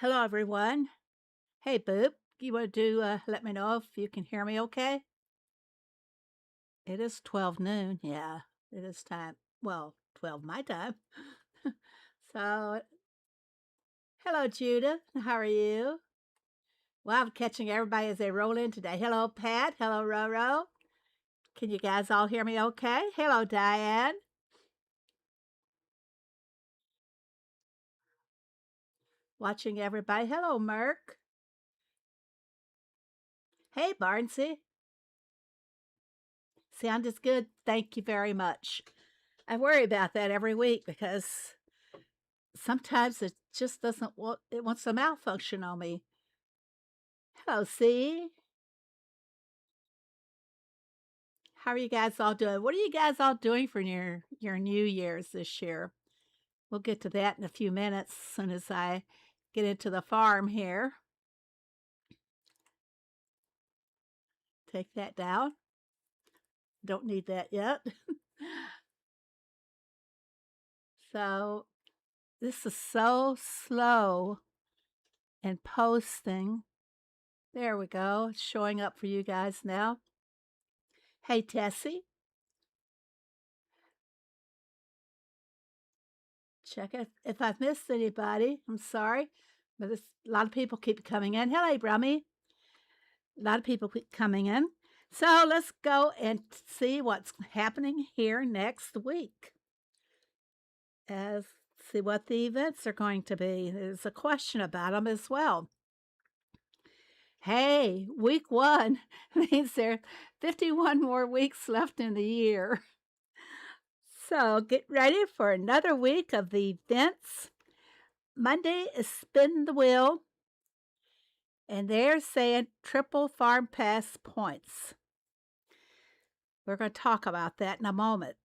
Hello, everyone. Hey, Boop, you want to let me know if you can hear me okay? It is 12 noon. Yeah, it is time. Well, 12 my time. So, hello, Judith. How are you? Well, I'm catching everybody as they roll in today. Hello, Pat. Hello, Roro. Can you guys all hear me okay? Hello, Diane. Watching everybody. Hello, Merk. Hey, Barnsey. Sound is good. Thank you very much. I worry about that every week because sometimes it just doesn't want, it wants to malfunction on me. Hello, C. How are you guys all doing? What are you guys all doing for your New Year's this year? We'll get to that in a few minutes as soon as I get into the farm here. Take that down. Don't need that yet. So this is so slow in posting. There we go. It's showing up for you guys now. Hey, Tessie. Check it. If I've missed anybody, I'm sorry. But a lot of people keep coming in. Hello, Brummy. A lot of people keep coming in. So let's go and see what's happening here next week. See what the events are going to be. There's a question about them as well. Hey, week 1 means there are 51 more weeks left in the year. So get ready for another week of the events. Monday is Spin the Wheel, and they're saying triple farm pass points. We're going to talk about that in a moment.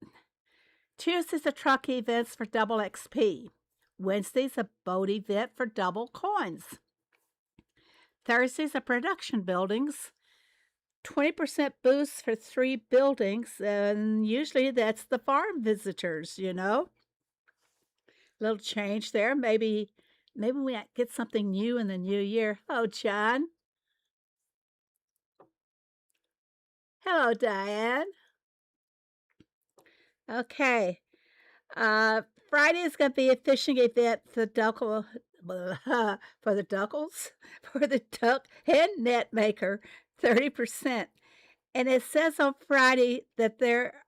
Tuesday's a truck events for double XP. Wednesday's a boat event for double coins. Thursday's a production buildings. 20% boost for 3 buildings, and usually that's the farm visitors, you know. Little change there. Maybe we might get something new in the new year. Hello, John. Hello, Diane. Okay. Friday is going to be a fishing event for the duck and net maker, 30%. And it says on Friday that there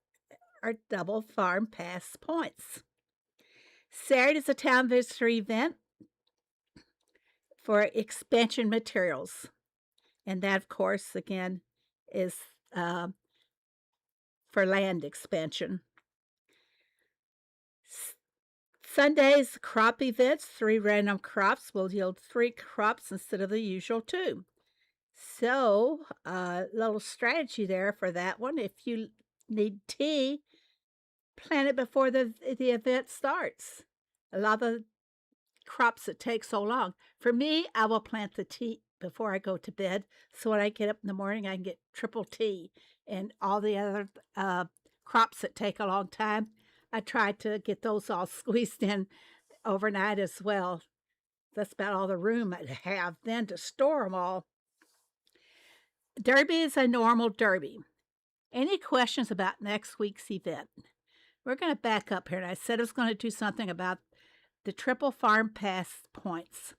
are double farm pass points. Saturday is a town visitor event for expansion materials. And that, of course, again, is for land expansion. Sunday's crop events, 3 random crops will yield 3 crops instead of the usual 2. So, little strategy there for that one. If you need tea, plant it before the event starts. A lot of crops that take so long. For me, I will plant the tea before I go to bed, so when I get up in the morning, I can get triple tea. And all the other crops that take a long time, I try to get those all squeezed in overnight as well. That's about all the room I have then to store them all. Derby is a normal derby. Any questions about next week's event? We're going to back up here, and I said I was going to do something about the triple farm pass points.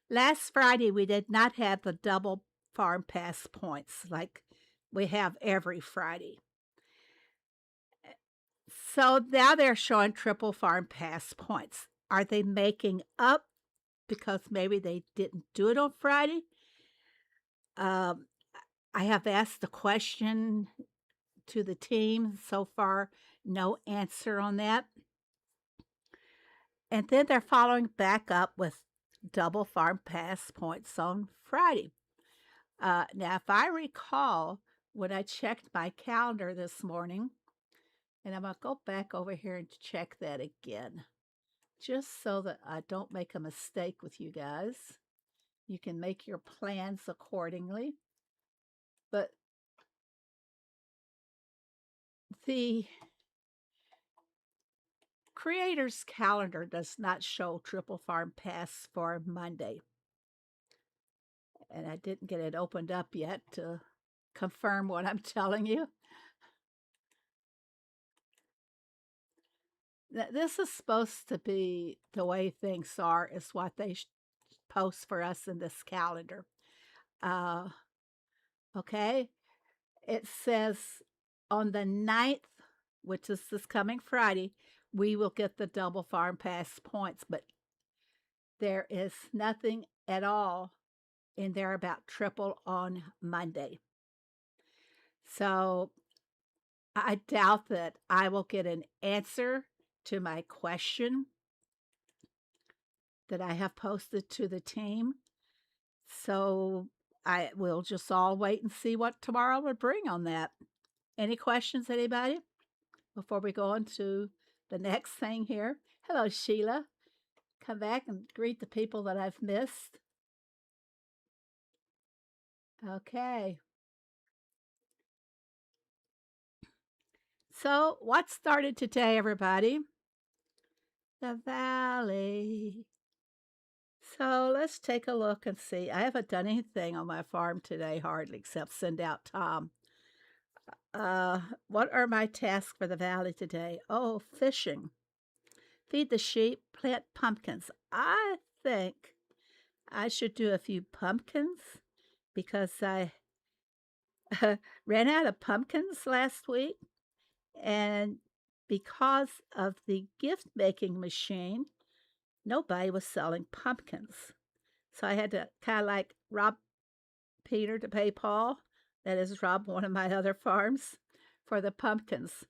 Last Friday, we did not have the double farm pass points like we have every Friday. So now they're showing triple farm pass points. Are they making up because maybe they didn't do it on Friday? I have asked the question to the team. So far, no answer on that. And then they're following back up with double farm pass points on Friday. Now, if I recall, when I checked my calendar this morning, and I'm going to go back over here and check that again, just so that I don't make a mistake with you guys. You can make your plans accordingly. But the creator's calendar does not show Triple Farm Pass for Monday. And I didn't get it opened up yet to confirm what I'm telling you. This is supposed to be the way things are, is what they post for us in this calendar. Okay. It says on the 9th, which is this coming Friday, we will get the double farm pass points, but there is nothing at all in there about triple on Monday. So I doubt that I will get an answer to my question that I have posted to the team. So I will just all wait and see what tomorrow will bring on that. Any questions, anybody? Before we go on to the next thing here. Hello, Sheila. Come back and greet the people that I've missed. Okay. So what started today, everybody? The valley. So let's take a look and see. I haven't done anything on my farm today, hardly, except send out Tom. What are my tasks for the valley today? Oh, fishing. Feed the sheep, plant pumpkins. I think I should do a few pumpkins because I ran out of pumpkins last week. And because of the gift making machine, nobody was selling pumpkins. So I had to kind of like rob Peter to pay Paul. That is, rob one of my other farms for the pumpkins.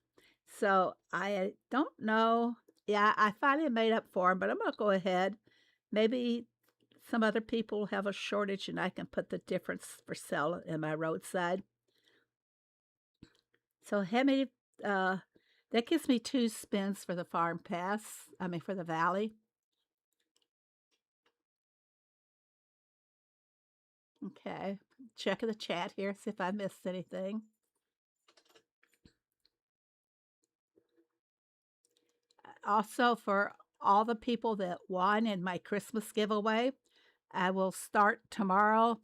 So I don't know. Yeah, I finally made up for them, but I'm going to go ahead. Maybe some other people have a shortage and I can put the difference for sale in my roadside. So that gives me 2 spins for the farm pass. For the valley. Okay, check the chat here, see if I missed anything. Also, for all the people that won in my Christmas giveaway, I will start tomorrow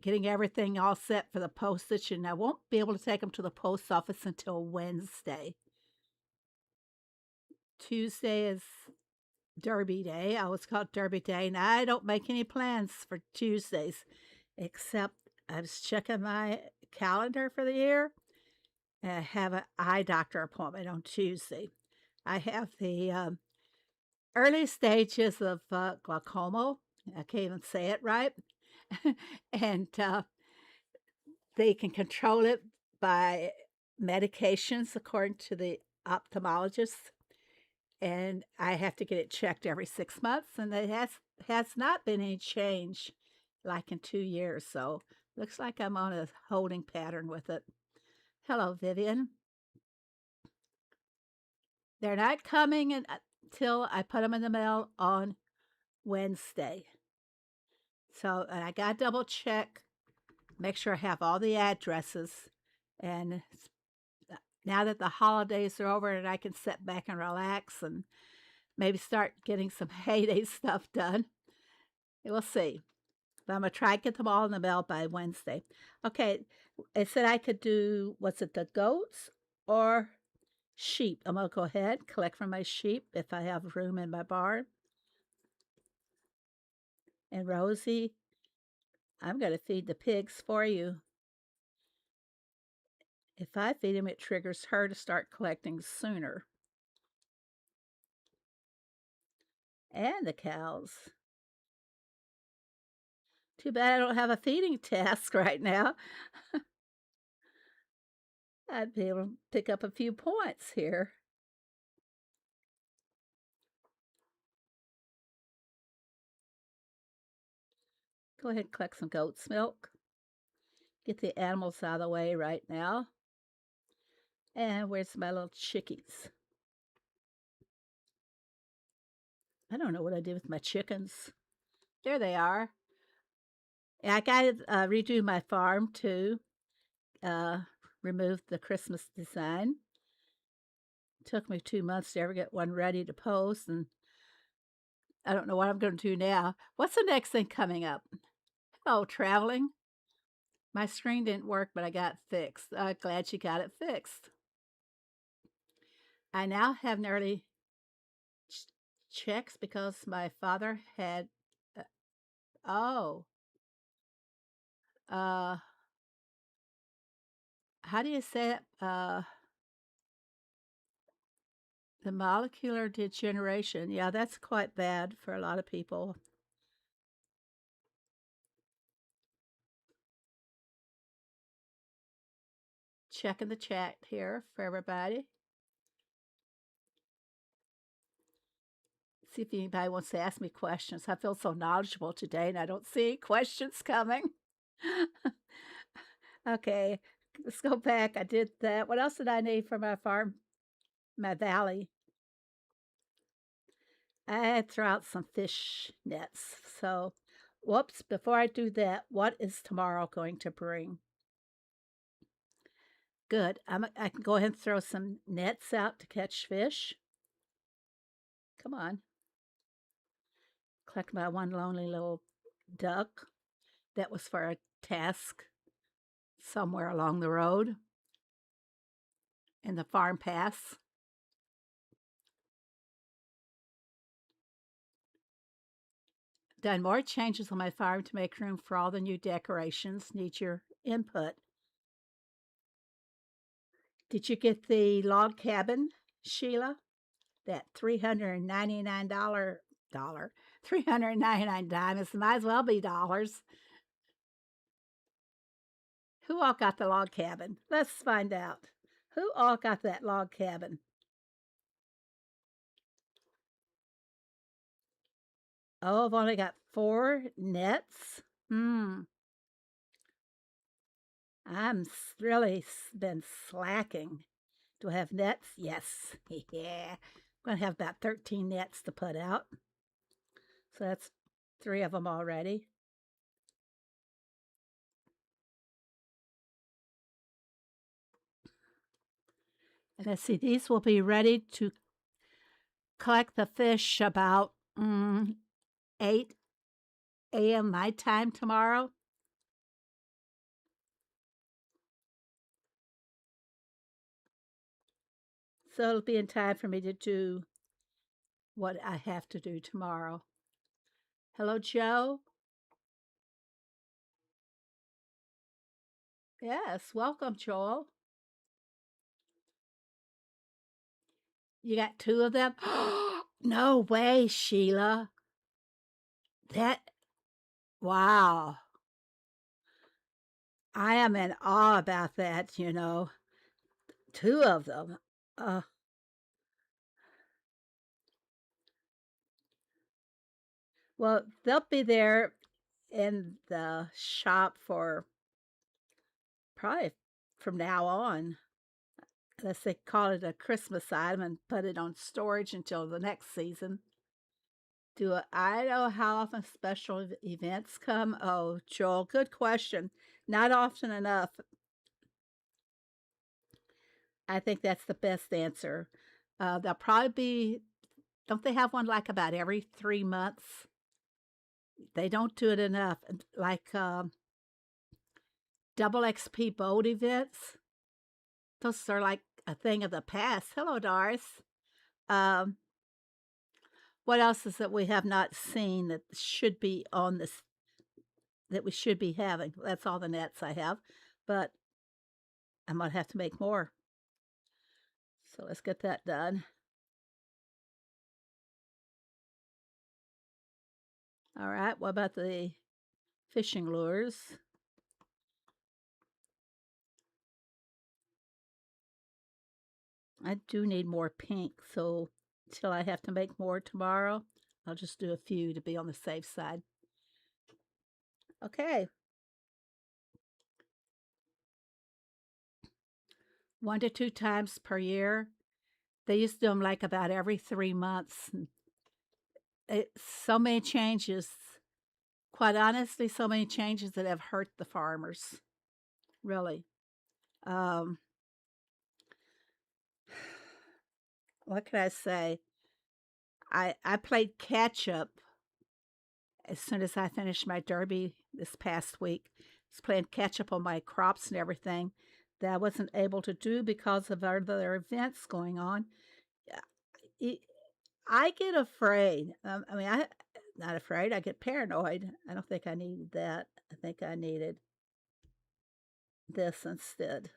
getting everything all set for the postage, and I won't be able to take them to the post office until Wednesday. Tuesday is Derby Day. I always call it Derby Day, and I don't make any plans for Tuesdays, except I was checking my calendar for the year, and I have an eye doctor appointment on Tuesday. I have the early stages of glaucoma. I can't even say it right. And they can control it by medications, according to the ophthalmologist. And I have to get it checked every 6 months, and it has not been any change like in 2 years. So looks like I'm on a holding pattern with it. Hello, Vivian. They're not coming until I put them in the mail on Wednesday. So, and I got to double check, make sure I have all the addresses. And now that the holidays are over and I can sit back and relax and maybe start getting some heyday stuff done. We'll see. But I'm going to try to get them all in the mail by Wednesday. Okay, it said I could do, the goats or sheep? I'm going to go ahead, collect from my sheep if I have room in my barn. And Rosie, I'm going to feed the pigs for you. If I feed them, it triggers her to start collecting sooner. And the cows. Too bad I don't have a feeding task right now. I'd be able to pick up a few points here. Go ahead and collect some goat's milk. Get the animals out of the way right now. And where's my little chickies? I don't know what I did with my chickens. There they are. I got to redo my farm too. Remove the Christmas design. Took me 2 months to ever get one ready to post, and I don't know what I'm gonna do now. What's the next thing coming up? Oh, traveling. My screen didn't work, but I got it fixed. Glad she got it fixed. I now have nearly checks because my father had. Uh, oh, uh, how do you say it? The molecular degeneration. Yeah, that's quite bad for a lot of people. Checking the chat here for everybody. See if anybody wants to ask me questions. I feel so knowledgeable today, and I don't see questions coming. Okay, let's go back. I did that. What else did I need for my farm, my valley? I had to throw out some fish nets. So, whoops, before I do that, what is tomorrow going to bring? Good. I can go ahead and throw some nets out to catch fish. Come on. Collect my one lonely little duck. That was for a task somewhere along the road in the farm pass. Done more changes on my farm to make room for all the new decorations. Need your input. Did you get the log cabin, Sheila? That $399 $399 diamonds might as well be dollars. Who all got the log cabin? Let's find out. Who all got that log cabin? Oh, I've only got 4 nets. I'm really been slacking. Do I have nets? Yes. Yeah. I'm going to have about 13 nets to put out. So that's 3 of them already. And let's see, these will be ready to collect the fish about 8 a.m. my time tomorrow. So it'll be in time for me to do what I have to do tomorrow. Hello, Joe. Yes, welcome, Joel. You got 2 of them? No way, Sheila. Wow. I am in awe about that, 2 of them. Well, they'll be there in the shop for probably from now on. Unless they call it a Christmas item and put it on storage until the next season. I know how often special events come? Oh, Joel, good question. Not often enough. I think that's the best answer. They'll probably be, don't they have one like about every 3 months? They don't do it enough. Like double XP boat events. Those are like a thing of the past. Hello, Doris. Um, what else is that we have not seen that should be on this, that we should be having? That's all the nets I have, but I might have to make more. So let's get that done. All right, what about the fishing lures? I do need more pink, so till I have to make more tomorrow, I'll just do a few to be on the safe side. Okay. 1 to 2 times per year. They used to do them like about every 3 months. So many changes. Quite honestly, so many changes that have hurt the farmers. Really. what can I say? I played catch up as soon as I finished my derby this past week. I was playing catch up on my crops and everything that I wasn't able to do because of other events going on. I I get afraid. I mean, I not afraid. I get paranoid. I don't think I needed that. I think I needed this instead.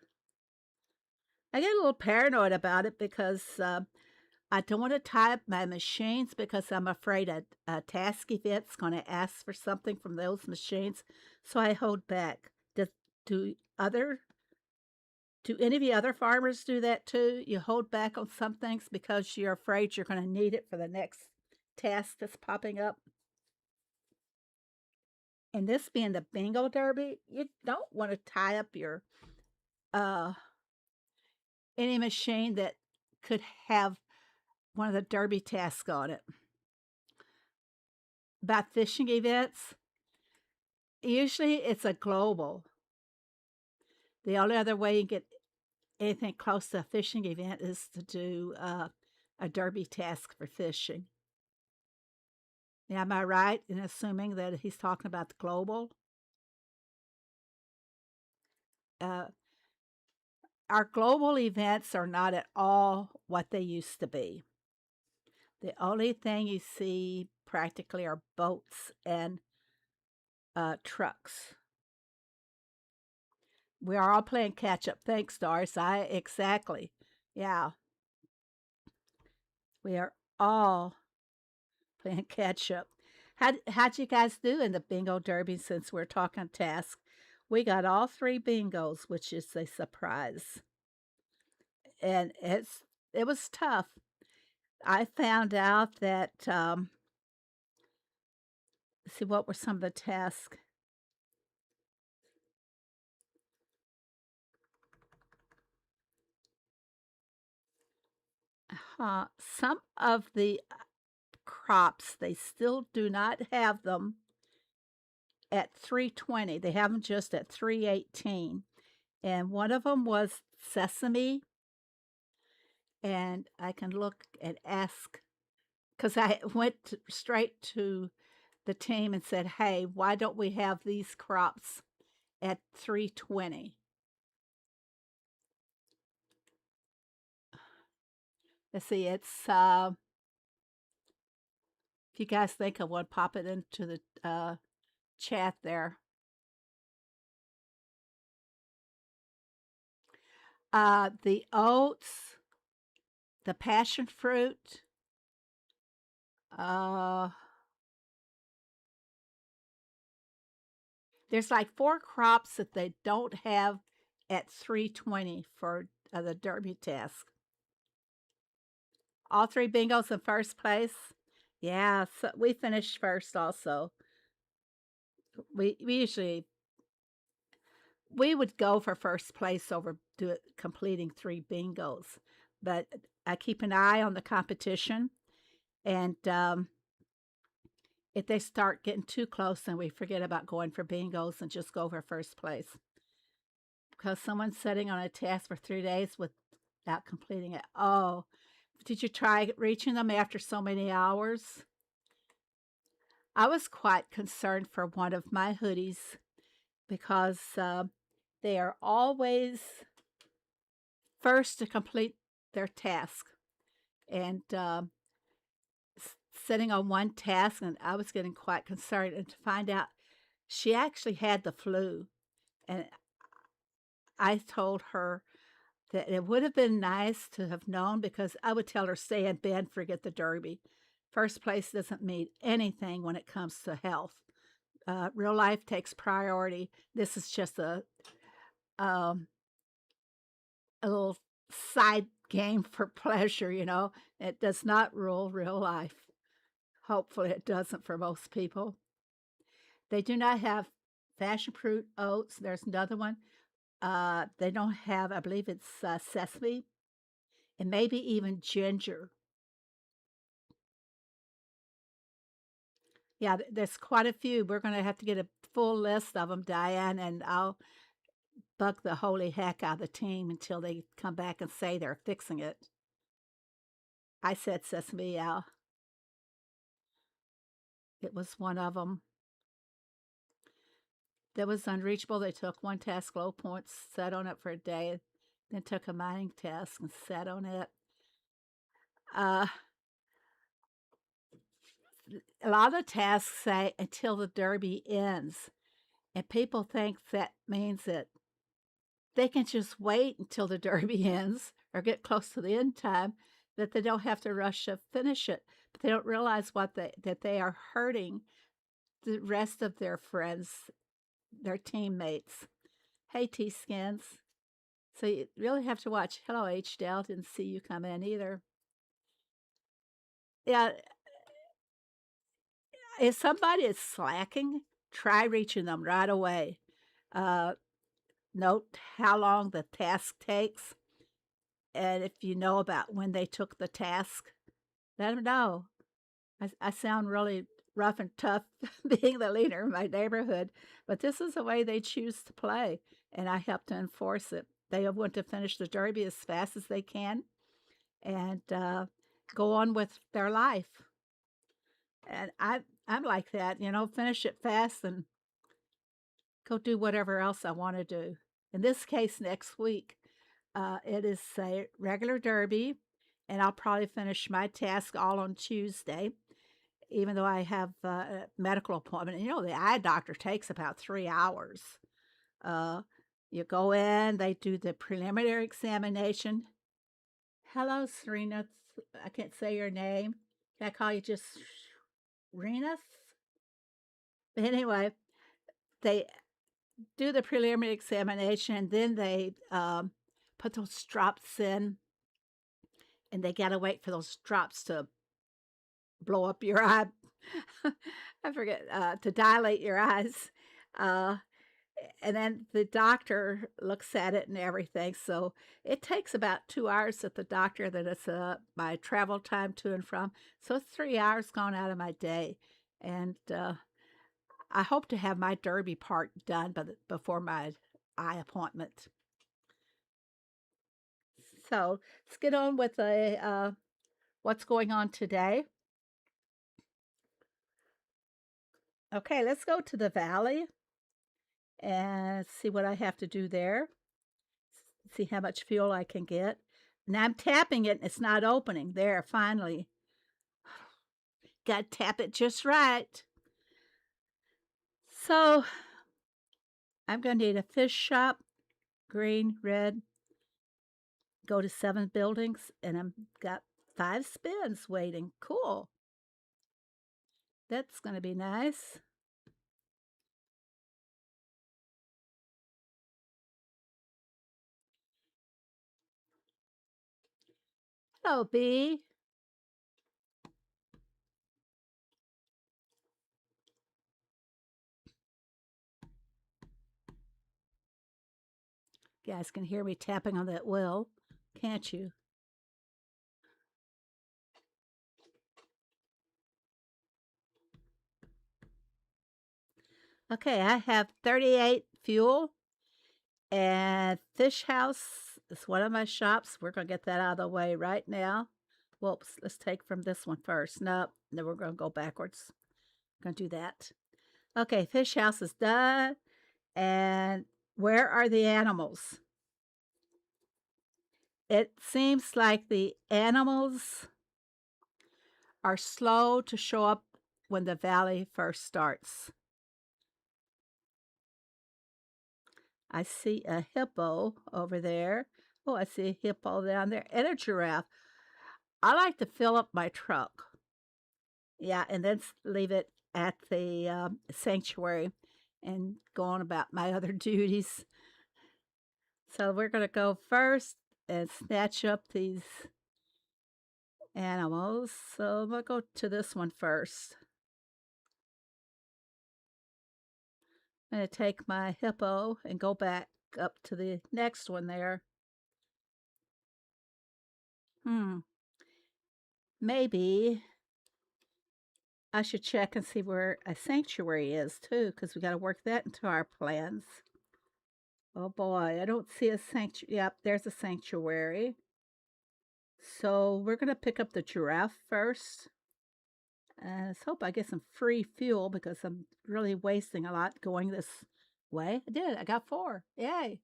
I get a little paranoid about it because I don't want to tie up my machines because I'm afraid a task event's going to ask for something from those machines. So I hold back. Do other do any of the other farmers do that too? You hold back on some things because you're afraid you're going to need it for the next task that's popping up. And this being the bingo derby, you don't want to tie up your uh any machine that could have one of the derby tasks on it. About fishing events, usually it's a global. The only other way you get anything close to a fishing event is to do a derby task for fishing. Now, am I right in assuming that he's talking about the global? Uh, our global events are not at all what they used to be. The only thing you see practically are boats and trucks. We are all playing catch up. Thanks, Doris. Exactly. Yeah, we are all playing catch up. How'd you guys do in the bingo derby since we're talking task? We got all three bingos, which is a surprise. And it was tough. I found out that let's see, what were some of the tasks? Some of the crops, they still do not have them at 320. They have them just at 318. And one of them was sesame. And I can look and ask because I went straight to the team and said, "Hey, why don't we have these crops at 320?" Let's see, it's if you guys think of one, pop it into the chat there. The oats, the passion fruit, uh, there's like 4 crops that they don't have at 320 for the derby task. All 3 bingos in first place. Yeah, so we finished first also. We usually we would go for first place over completing 3 bingos, but I keep an eye on the competition, and if they start getting too close, then we forget about going for bingos and just go for first place. Because someone's sitting on a task for 3 days without completing it. Oh, did you try reaching them after so many hours? I was quite concerned for one of my hoodies because they are always first to complete their task. And sitting on one task, and I was getting quite concerned. And to find out she actually had the flu. And I told her that it would have been nice to have known because I would tell her, stay in bed, forget the derby. First place doesn't mean anything when it comes to health. Real life takes priority. This is just um, a little side game for pleasure, you know. It does not rule real life. Hopefully, it doesn't for most people. They do not have passion fruit oats. There's another one. They don't have, I believe it's sesame and maybe even ginger. Yeah, there's quite a few. We're going to have to get a full list of them, Diane, and I'll bug the holy heck out of the team until they come back and say they're fixing it. I said Sesame Owl. It was one of them. That was unreachable. They took one task, low points, sat on it for a day, then took a mining task and sat on it. Uh, a lot of tasks say until the derby ends, and people think that means that they can just wait until the derby ends or get close to the end time, that they don't have to rush to finish it. But they don't realize that they are hurting the rest of their friends, their teammates. Hey, T-Skins. So you really have to watch. Hello, H-Dell. Didn't see you come in either. Yeah, if somebody is slacking, try reaching them right away. Uh, Note how long the task takes. And if you know about when they took the task, let them know. I sound really rough and tough being the leader in my neighborhood, but this is the way they choose to play, and I help to enforce it. They want to finish the derby as fast as they can and go on with their life. And I'm like that, finish it fast and go do whatever else I want to do. In this case, next week, it is a regular derby, and I'll probably finish my task all on Tuesday, even though I have a medical appointment. The eye doctor takes about 3 hours. You go in, they do the preliminary examination. Hello, Serena. I can't say your name. Can I call you just Renus? But anyway, they do the preliminary examination, and then they put those drops in, and they got to wait for those drops to blow up your eye. I forget, to dilate your eyes. And then the doctor looks at it and everything. So it takes about 2 hours at the doctor. Then it's my travel time to and from. So it's 3 hours gone out of my day. And I hope to have my derby part done before my eye appointment. So let's get on with what's going on today. Okay, let's go to the valley and see what I have to do there. See how much fuel I can get. Now I'm tapping it and it's not opening. There, finally. Got to tap it just right. So I'm going to need a fish shop, green, red, go to 7 buildings, and I've got 5 spins waiting. Cool. That's going to be nice. Hello, B. You guys can hear me tapping on that wheel, can't you? Okay, I have 38 fuel, and Fish House is one of my shops. We're going to get that out of the way right now. Whoops, let's take from this one first. Nope, then we're going to go backwards. Going to do that. Okay, Fish House is done. And where are the animals? It seems like the animals are slow to show up when the valley first starts. I see a hippo over there. Oh, I see a hippo down there and a giraffe. I like to fill up my truck. Yeah, and then leave it at the sanctuary and go on about my other duties. So we're going to go first and snatch up these animals. So I'm going to go to this one first. I'm going to take my hippo and go back up to the next one there. Maybe I should check and see where a sanctuary is too, because we got to work that into our plans. Oh boy, I don't see a sanctuary. Yep, there's a sanctuary. So we're going to pick up the giraffe first. And let's hope I get some free fuel because I'm really wasting a lot going this way. I did. I got 4. Yay.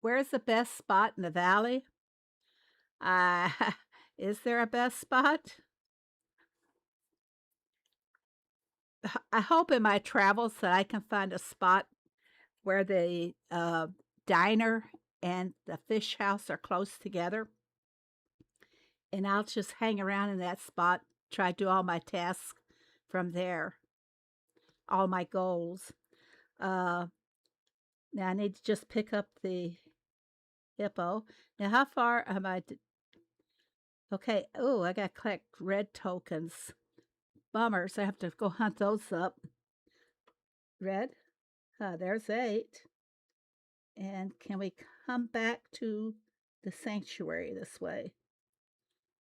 Where's the best spot in the valley? Uh, is there a best spot? I hope in my travels that I can find a spot where the diner and the fish house are close together. And I'll just hang around in that spot, try to do all my tasks from there, all my goals. Now I need to just pick up the hippo. Now, how far am I? Okay. Oh, I got to collect red tokens. Bummers. I have to go hunt those up. Red. There's 8. And can we come back to the sanctuary this way?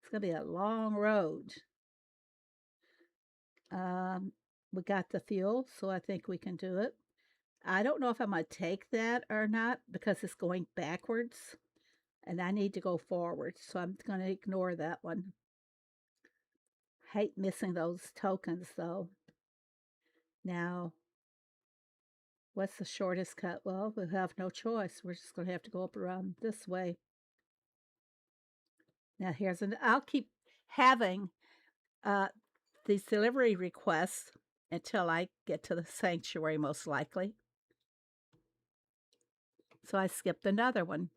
It's going to be a long road. We got the fuel, so I think we can do it. I don't know if I'm going to take that or not because it's going backwards and I need to go forward. So I'm going to ignore that one. Hate missing those tokens though. Now, what's the shortest cut? Well, we have no choice. We're just going to have to go up around this way. Now I'll keep having these delivery requests until I get to the sanctuary most likely. So I skipped another one.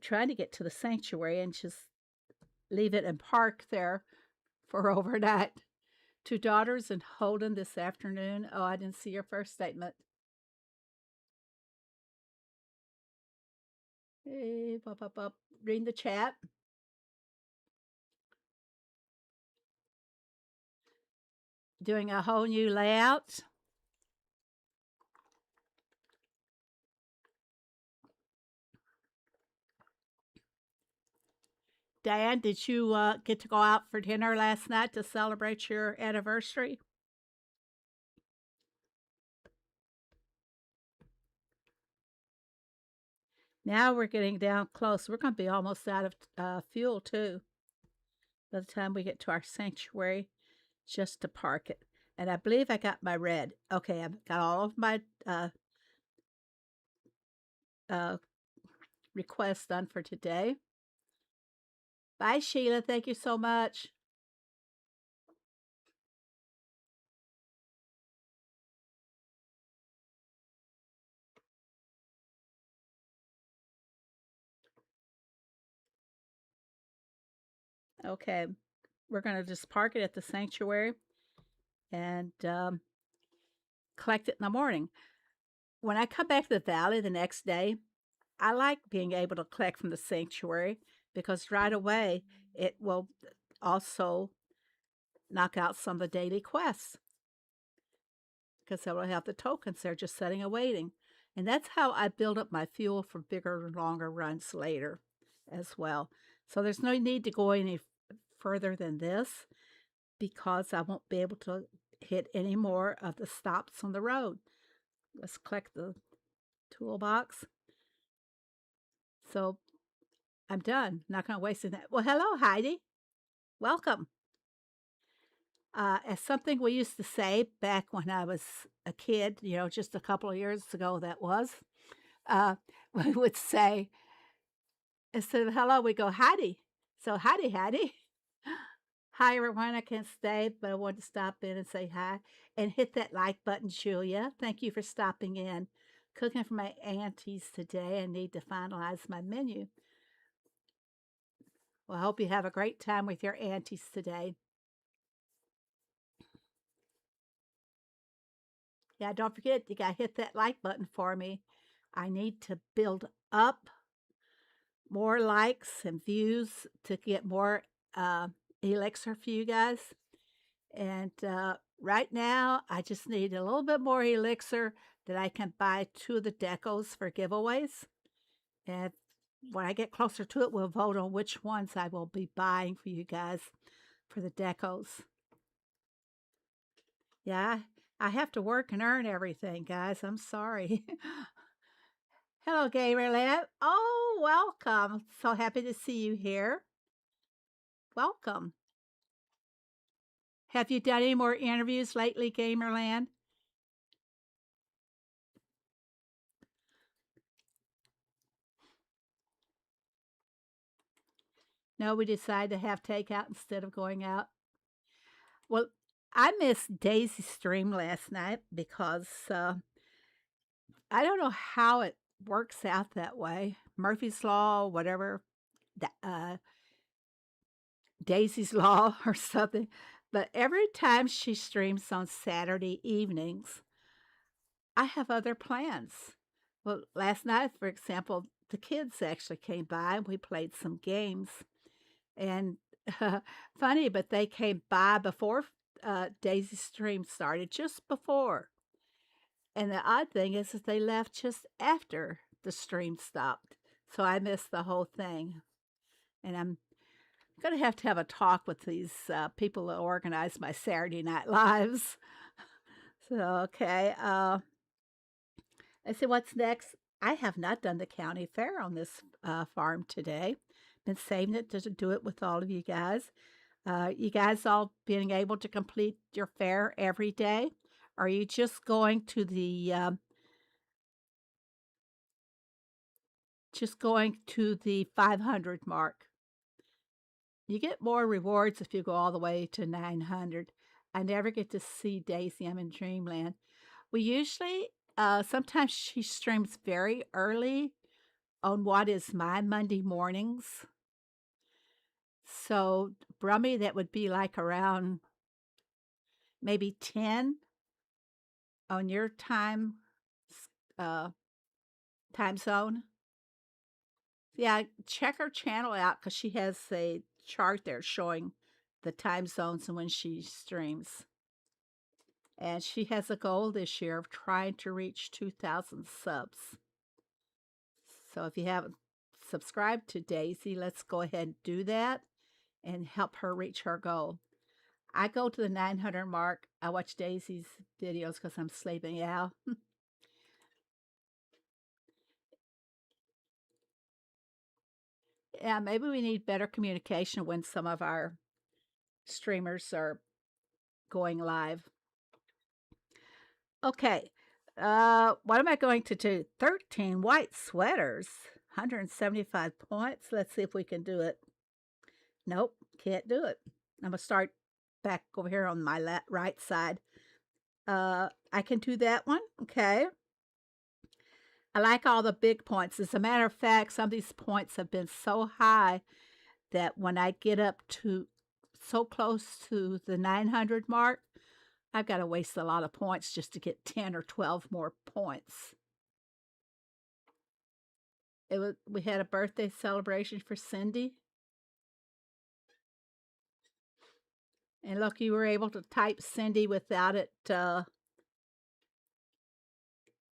Trying to get to the sanctuary and just leave it and park there for overnight. 2 daughters in Holden this afternoon. Oh, I didn't see your first statement. Hey, up. Reading the chat. Doing a whole new layout. Dan, did you get to go out for dinner last night to celebrate your anniversary? Now we're getting down close. We're going to be almost out of fuel, too, by the time we get to our sanctuary, just to park it. And I believe I got my red. Okay, I've got all of my requests done for today. Bye, Sheila. Thank you so much. Okay, we're going to just park it at the sanctuary and collect it in the morning. When I come back to the valley the next day, I like being able to collect from the sanctuary because right away it will also knock out some of the daily quests because I will have the tokens there just sitting and waiting. And that's how I build up my fuel for bigger and longer runs later as well. So there's no need to go any further than this because I won't be able to hit any more of the stops on the road. Let's collect the toolbox. So I'm done. Not going to waste that. Well, hello, Heidi. Welcome. As something we used to say back when I was a kid, just a couple of years ago that was, we would say, instead of hello, we go Heidi. So Heidi. Hi, everyone. I can't stay, but I wanted to stop in and say hi and hit that like button, Julia. Thank you for stopping in. Cooking for my aunties today. I need to finalize my menu. Well, I hope you have a great time with your aunties today. Yeah, don't forget, you got to hit that like button for me. I need to build up more likes and views to get more elixir for you guys. And right now, I just need a little bit more elixir that I can buy 2 of the decos for giveaways. And when I get closer to it, we'll vote on which ones I will be buying for you guys for the decos. Yeah, I have to work and earn everything, guys. I'm sorry. Hello, Gamerland. Oh, welcome. So happy to see you here. Welcome. Have you done any more interviews lately, Gamerland? No, we decided to have takeout instead of going out. Well, I missed Daisy's stream last night because I don't know how it works out that way. Murphy's Law, whatever, Daisy's Law or something. But every time she streams on Saturday evenings, I have other plans. Well, last night, for example, the kids actually came by and we played some games. And funny, but they came by before Daisy's stream started, just before. And the odd thing is that they left just after the stream stopped. So I missed the whole thing. And I'm going to have a talk with these people that organize my Saturday Night Lives. So, okay. I see what's next. I have not done the county fair on this farm today. Been saving it to do it with all of you guys. You guys all being able to complete your fair every day? Are you just going to the 500 mark? You get more rewards if you go all the way to 900. I never get to see Daisy. I'm in Dreamland. We usually, sometimes she streams very early on what is my Monday mornings. So, Brummy, that would be like around maybe 10 on your uh, time zone. Yeah, check her channel out because she has a chart there showing the time zones and when she streams. And she has a goal this year of trying to reach 2,000 subs. So if you haven't subscribed to Daisy, let's go ahead and do that and help her reach her goal. I go to the 900 mark. I watch Daisy's videos because I'm sleeping out. Yeah, maybe we need better communication when some of our streamers are going live. Okay. What am I going to do? 13 white sweaters, 175 points. Let's see if we can do it. Nope, can't do it. I'm going to start back over here on my right side. I can do that one. Okay. I like all the big points. As a matter of fact, some of these points have been so high that when I get up to so close to the 900 mark, I've got to waste a lot of points just to get 10 or 12 more points. We had a birthday celebration for Cindy. And look, you were able to type Cindy without it,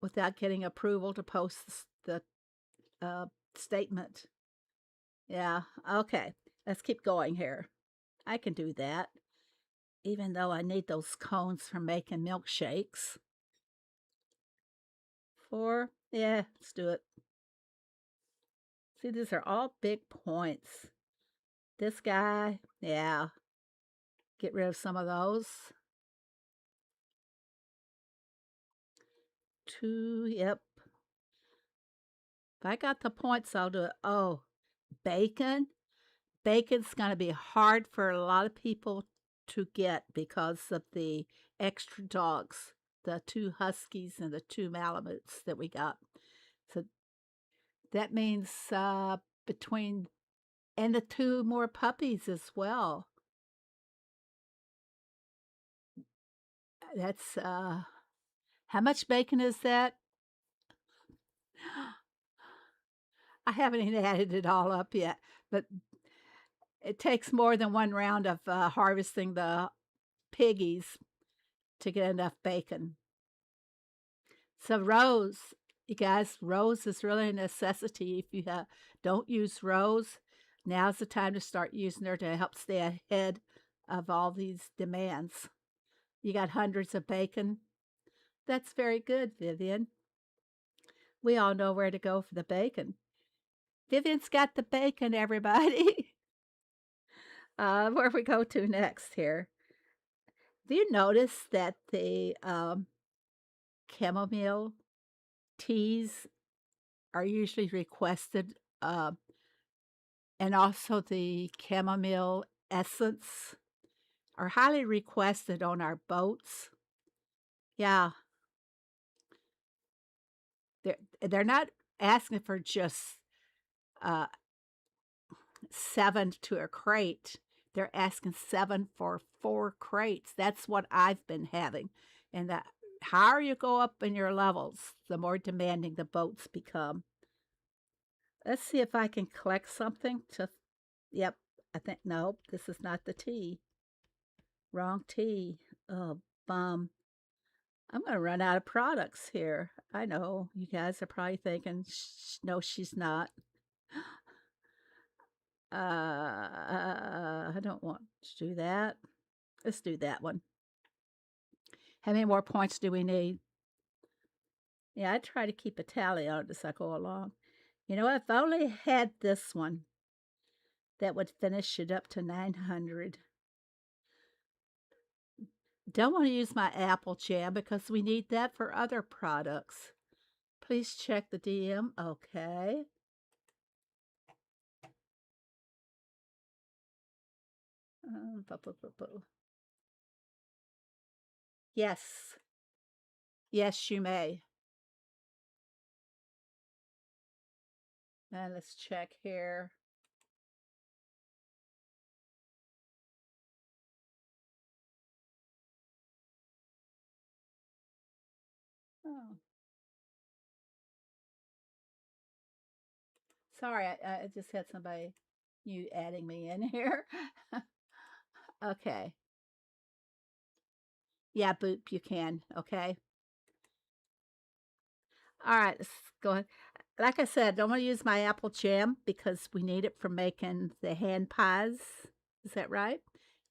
without getting approval to post the statement. Yeah, okay. Let's keep going here. I can do that, even though I need those cones for making milkshakes. 4, yeah, let's do it. See, these are all big points. This guy, yeah. Get rid of some of those. 2, yep. If I got the points, I'll do it. Oh, bacon. Bacon's going to be hard for a lot of people to get because of the extra dogs, the 2 huskies and the 2 malamutes that we got. So that means between, and the 2 more puppies as well. That's, how much bacon is that? I haven't even added it all up yet, but it takes more than one round of harvesting the piggies to get enough bacon. So rows, you guys, rows is really a necessity. If you don't use rows, now's the time to start using her to help stay ahead of all these demands. You got hundreds of bacon. That's very good, Vivian. We all know where to go for the bacon. Vivian's got the bacon, everybody. Where we go to next here? Do you notice that the chamomile teas are usually requested, and also the chamomile essence are highly requested on our boats? Yeah, they're not asking for just uh, 7 to a crate. They're asking 7 for 4 crates. That's what I've been having. And the higher you go up in your levels, the more demanding the boats become. Let's see if I can collect something to. Yep, I think, nope, this is not the tea. Wrong tea. Oh, bum. I'm going to run out of products here. I know you guys are probably thinking, no, she's not. I don't want to do that. Let's do that one. How many more points do we need? Yeah, I try to keep a tally on it as I go along. You know, if I only had this one, that would finish it up to 900. Don't want to use my apple jam because we need that for other products. Please check the DM. Okay. Yes. Yes, you may. And let's check here. Oh. Sorry, I just had somebody new adding me in here. Okay. Yeah, Boop, you can. Okay. All right, let's go ahead. Like I said, I don't want to use my apple jam because we need it for making the hand pies. Is that right?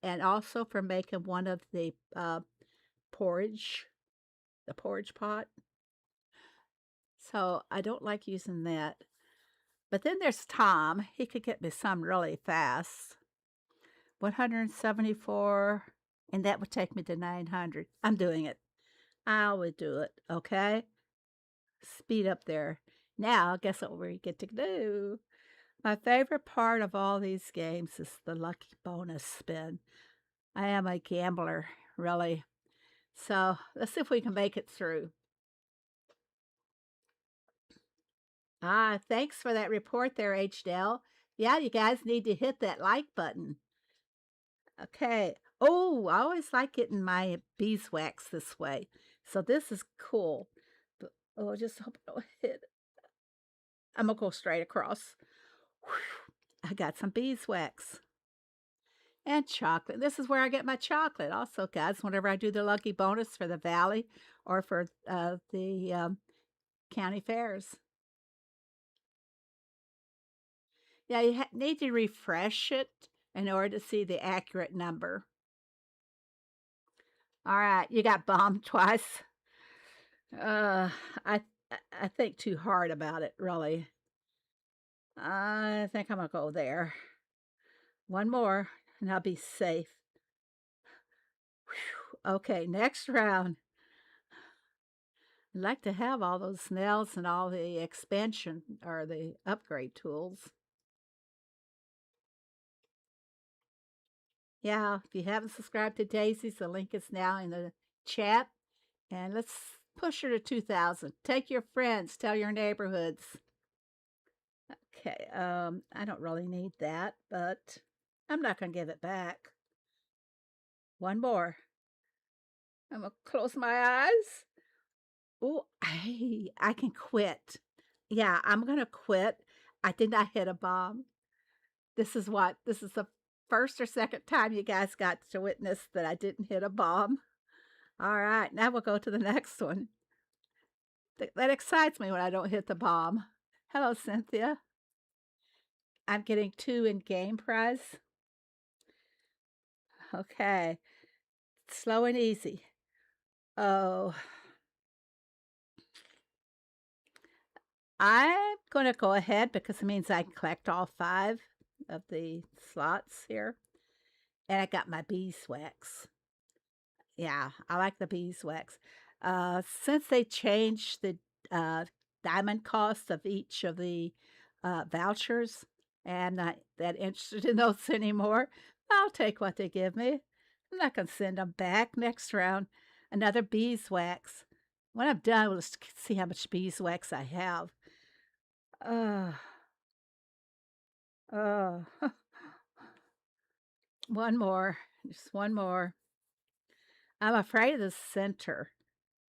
And also for making one of the porridge, the porridge pot. So I don't like using that. But then there's Tom. He could get me some really fast. 174, and that would take me to 900. I'm doing it. I would do it, okay? Speed up there. Now, guess what we get to do? My favorite part of all these games is the lucky bonus spin. I am a gambler, really. So let's see if we can make it through. Thanks for that report there, HDL. Yeah, you guys need to hit that like button. Okay. Oh, I always like getting my beeswax this way. So this is cool. But, oh, just hope I don't hit. I'm going to go straight across. Whew. I got some beeswax. And chocolate. This is where I get my chocolate. Also, guys, whenever I do the lucky bonus for the Valley or for the county fairs. Yeah, you need to refresh it in order to see the accurate number. All right, you got bombed twice. I I think too hard about it, really. I think I'm gonna go there. One more, and I'll be safe. Whew. Okay, next round. I'd like to have all those snails and all the expansion or the upgrade tools. Yeah, if you haven't subscribed to Daisy's, the link is now in the chat. And let's push her to 2,000. Take your friends, tell your neighborhoods. Okay, I don't really need that, but I'm not going to give it back. One more. I'm going to close my eyes. Oh, I can quit. Yeah, I'm going to quit. I did not hit a bomb. This is the first or second time you guys got to witness that I didn't hit a bomb. All right, now we'll go to the next one. That excites me when I don't hit the bomb. Hello, Cynthia. I'm getting 2 in game prize. Okay. Slow and easy. Oh. I'm going to go ahead because it means I collect all 5 of the slots here. And I got my beeswax. Yeah, I like the beeswax. Since they changed the uh, diamond cost of each of the vouchers, I'm not that interested in those anymore. I'll take what they give me. I'm not going to send them back. Next round, another beeswax. When I'm done, we'll just see how much beeswax I have. Uh, uh, one more. Just one more. I'm afraid of the center.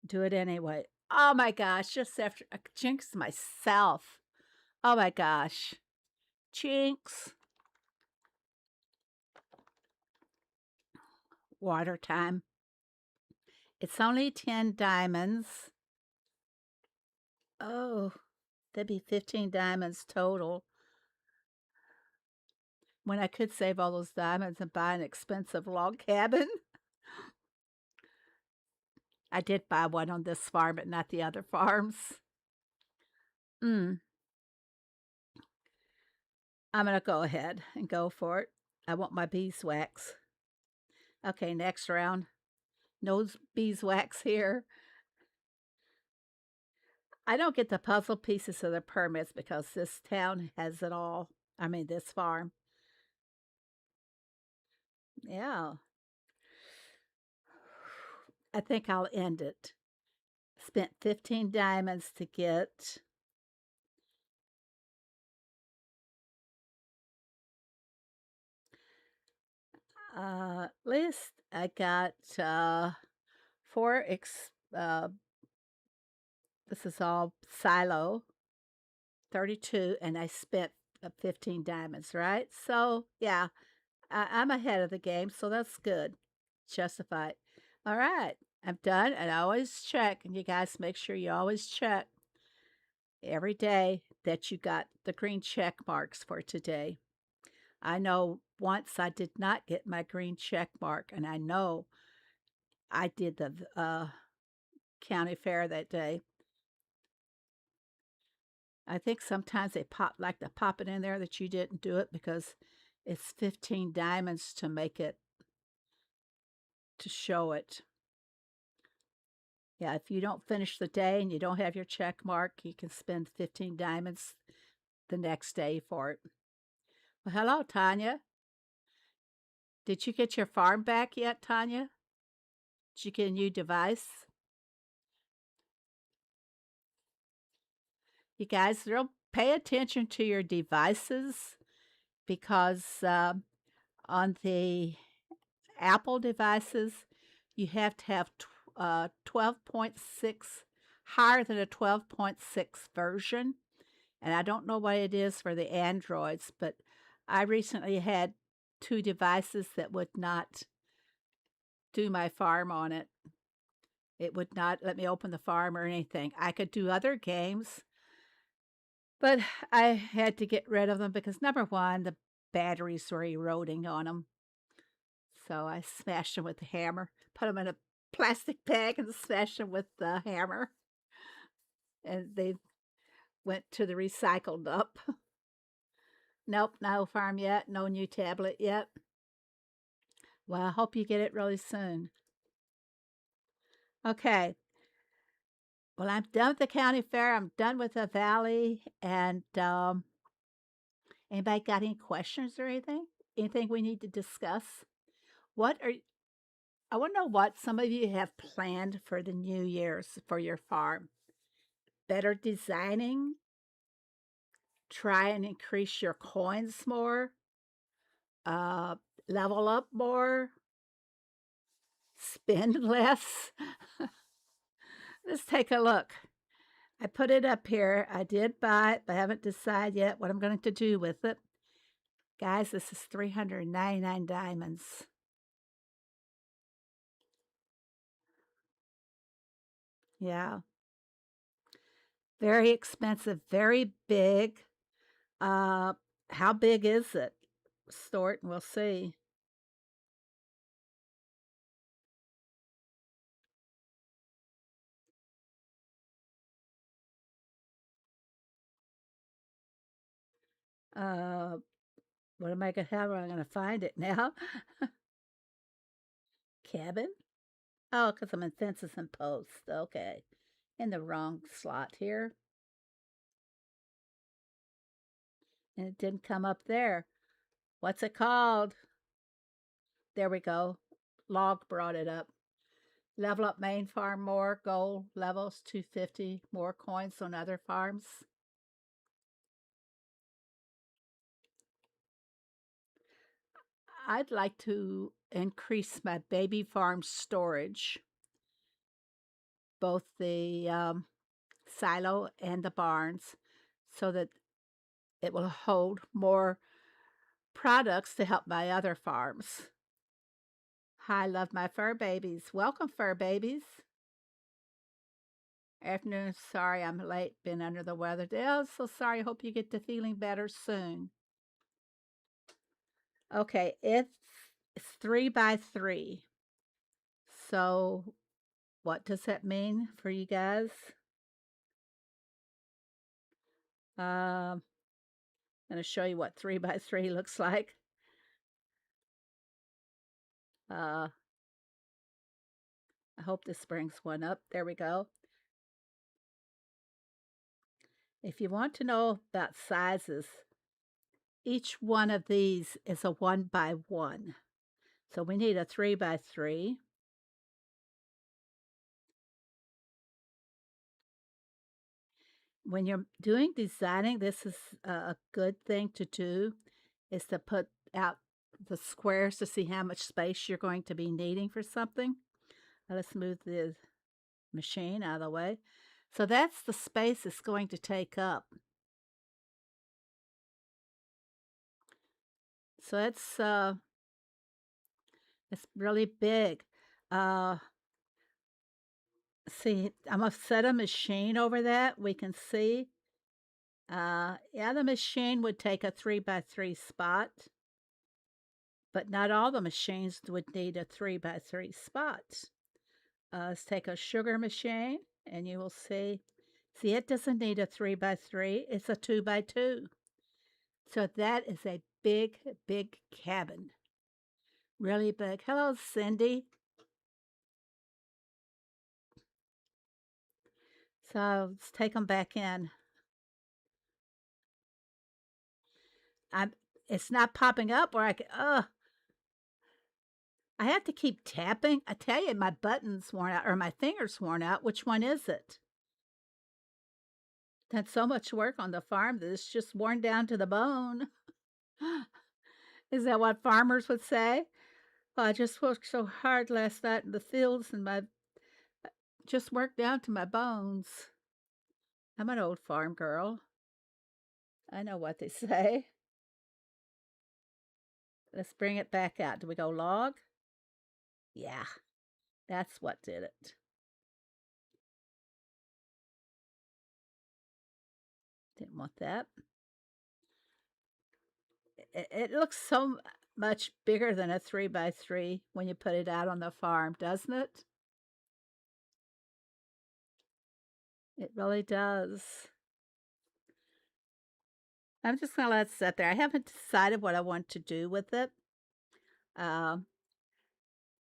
Do it anyway. Oh my gosh, just after I jinxed myself. Oh my gosh. Jinx. Water time. It's only 10 diamonds. Oh, that'd be 15 diamonds total. When I could save all those diamonds and buy an expensive log cabin. I did buy one on this farm, but not the other farms. I'm going to go ahead and go for it. I want my beeswax. Okay, next round. No beeswax here. I don't get the puzzle pieces of the permits because this town has it all. I mean, this farm. Yeah. I think I'll end it. Spent 15 diamonds to get list. I got 4 this is all silo 32 and I spent 15 diamonds, right? So, yeah, I'm ahead of the game, so that's good. Justified. All right, I'm done, and I always check, and you guys make sure you always check every day that you got the green check marks for today. I know once I did not get my green check mark, and I know I did the county fair that day. I think sometimes they like to pop it in there that you didn't do it because it's 15 diamonds to make it, to show it. Yeah, if you don't finish the day and you don't have your check mark, you can spend 15 diamonds the next day for it. Well, hello, Tanya. Did you get your farm back yet, Tanya? Did you get a new device? You guys, pay attention to your devices because on the Apple devices, you have to have 12.6, higher than a 12.6 version. And I don't know what it is for the Androids, but I recently had 2 devices that would not do my farm on it. It would not let me open the farm or anything. I could do other games, but I had to get rid of them because number one, the batteries were eroding on them. So I smashed them with the hammer, put them in a plastic bag and smashed them with the hammer. And they went to the recycled up. Nope, no farm yet, no new tablet yet. Well, I hope you get it really soon. Okay. Well, I'm done with the county fair. I'm done with the valley. And anybody got any questions or anything? Anything we need to discuss? What are I want to know what some of you have planned for the New Year's for your farm. Better designing, try and increase your coins more, uh, level up more, spend less. Let's take a look. I put it up here. I did buy it, but I haven't decided yet what I'm going to do with it. Guys, this is 399 diamonds. Yeah. Very expensive, very big. How big is it? Store it and we'll see. Uh, what am I going to have? I'm going to find it now. Cabin. Oh, because I'm in fences and posts. Okay. In the wrong slot here. And it didn't come up there. What's it called? There we go. Log brought it up. Level up main farm more. Goal levels 250. More coins on other farms. I'd like to increase my baby farm storage, both the silo and the barns, so that it will hold more products to help my other farms. I love my fur babies. Welcome, fur babies. Afternoon. Sorry I'm late. Been under the weather. Oh, so sorry. Hope you get to feeling better soon. Okay, it's 3x3. So what does that mean for you guys? I'm going to show you what 3x3 looks like. I hope this brings one up. There we go. If you want to know about sizes, each one of these is a 1x1. So we need a 3x3. When you're doing designing, this is a good thing to do, is to put out the squares to see how much space you're going to be needing for something. Let's move the machine out of the way. So that's the space it's going to take up. So it's really big. See, I'm gonna set a machine over that. We can see. Yeah, the machine would take a 3x3 spot, but not all the machines would need a 3x3 spot. Let's take a sugar machine, and you will see. See, it doesn't need a 3x3. It's a 2x2. So that is a big, big cabin. Really big. Hello, Cindy. So let's take them back in. It's not popping up where I can, I have to keep tapping. I tell you, my button's worn out, or my finger's worn out. Which one is it? That's so much work on the farm that it's just worn down to the bone. Is that what farmers would say? Oh, I just worked so hard last night in the fields and my just worked down to my bones. I'm an old farm girl. I know what they say. Let's bring it back out. Do we go log? Yeah, that's what did it. Didn't want that. It looks so much bigger than a 3x3 when you put it out on the farm, doesn't it? It really does. I'm just going to let it sit there. I haven't decided what I want to do with it.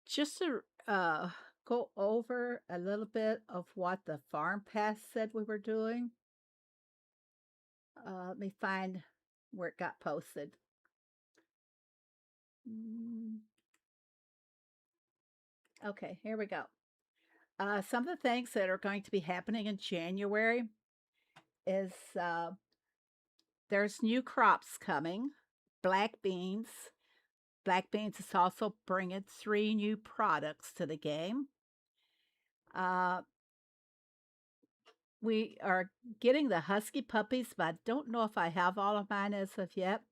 Just to go over a little bit of what the farm pass said we were doing. Let me find where it got posted. Okay, here we go. Some of the things that are going to be happening in January is there's new crops coming. Black beans. Black beans is also bringing 3 new products to the game. We are getting the husky puppies, but I don't know if I have all of mine as of yet.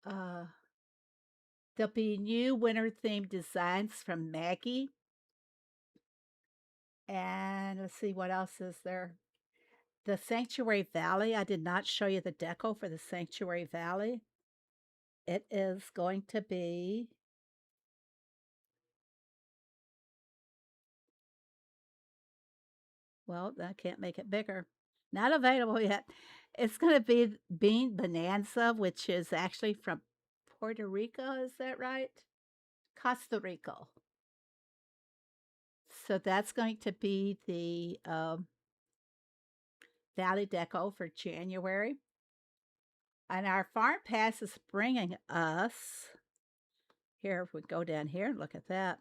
There'll be new winter-themed designs from Maggie. And let's see, what else is there? The Sanctuary Valley. I did not show you the deco for the Sanctuary Valley. It is going to be well, I can't make it bigger. Not available yet. It's gonna be bean bonanza, which is actually from Puerto Rico, is that right? Costa Rica. So that's going to be the Valley Deco for January. And our farm pass is bringing us, here, if we go down here and look at that.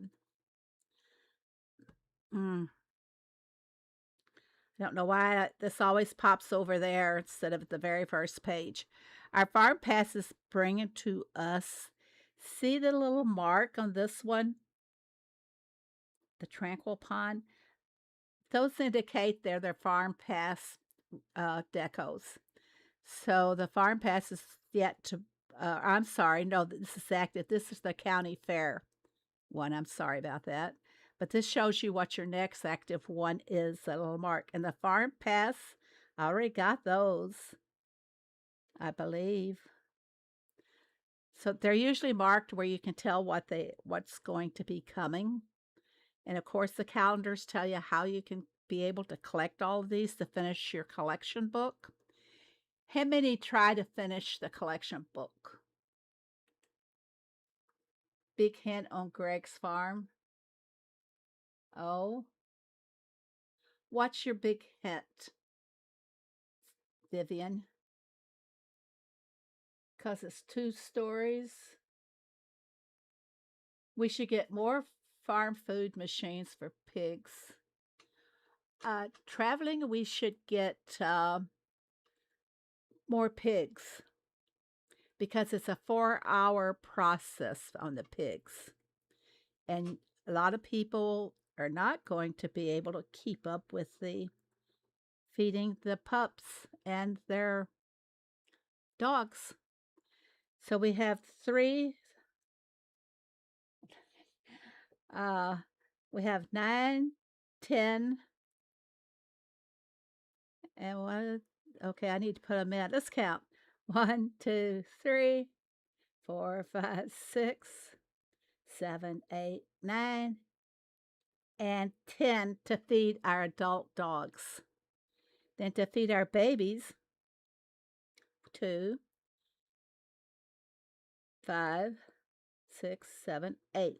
I don't know why this always pops over there instead of the very first page. Our farm pass is bringing to us, see the little mark on this one? The tranquil pond? Those indicate they're their farm pass decos. So the farm pass is yet to, I'm sorry, no, this is active. This is the county fair one. I'm sorry about that. But this shows you what your next active one is, that little mark. And the farm pass, I already got those, I believe. So they're usually marked where you can tell what's going to be coming. And of course, the calendars tell you how you can be able to collect all of these to finish your collection book. How many try to finish the collection book? Big hint on Greg's farm. Oh, what's your big hint, Vivian? Because it's 2 stories. We should get more farm food machines for pigs. Traveling, we should get more pigs because it's a 4-hour process on the pigs. And a lot of people are not going to be able to keep up with the feeding the pups and their dogs. So we have 3. We have 9, 10, and one. Okay, I need to put them in. Let's count. 1, 2, 3, 4, 5, 6, 7, 8, 9, and 10 to feed our adult dogs. Then to feed our babies, 2, 5, 6, 7, 8.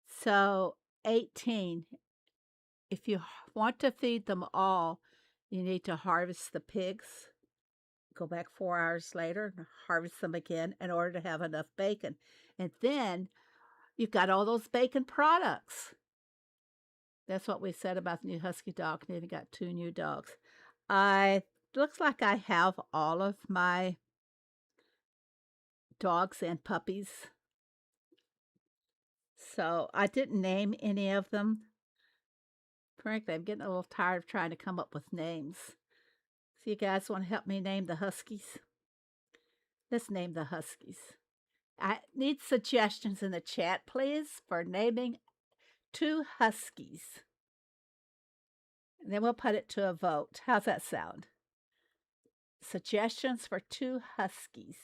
So 18. If you want to feed them all, you need to harvest the pigs, go back 4 hours later and harvest them again in order to have enough bacon. And then you've got all those bacon products. That's what we said about the new husky dog. And then you got 2 new dogs. Looks like I have all of my dogs and puppies. So I didn't name any of them. Frankly, I'm getting a little tired of trying to come up with names. So you guys want to help me name the huskies? Let's name the huskies. I need suggestions in the chat, please, for naming 2 huskies. And then we'll put it to a vote. How's that sound? Suggestions for 2 huskies.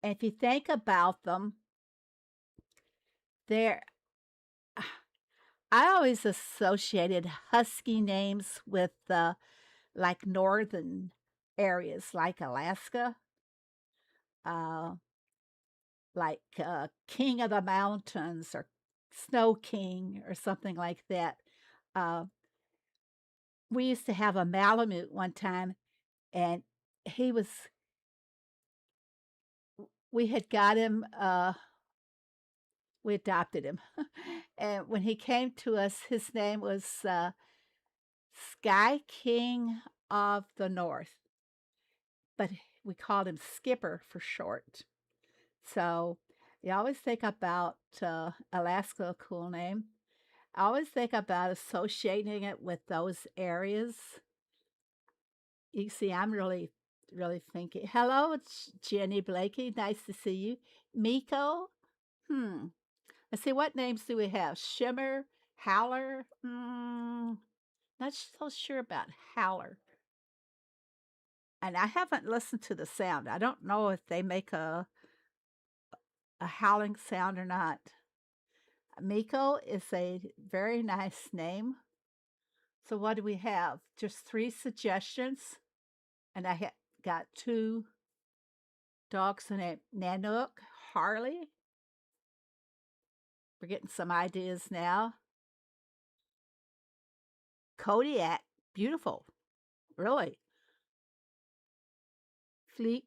And if you think about them, I always associated husky names with like northern areas, like Alaska, like King of the Mountains or Snow King or something like that. We used to have a Malamute one time, and we had got him, we adopted him. And when he came to us, his name was Sky King of the North, but we called him Skipper for short. So you always think about Alaska, a cool name. I always think about associating it with those areas. You see, I'm really, really thinking. Hello, it's Jenny Blakey. Nice to see you. Miko. Let's see, what names do we have? Shimmer, Howler. Not so sure about Howler. And I haven't listened to the sound. I don't know if they make a howling sound or not. Miko is a very nice name. So what do we have? Just 3 suggestions, and I got 2 dogs in a Nanook, Harley. We're getting some ideas now. Kodiak, beautiful, really. Fleek.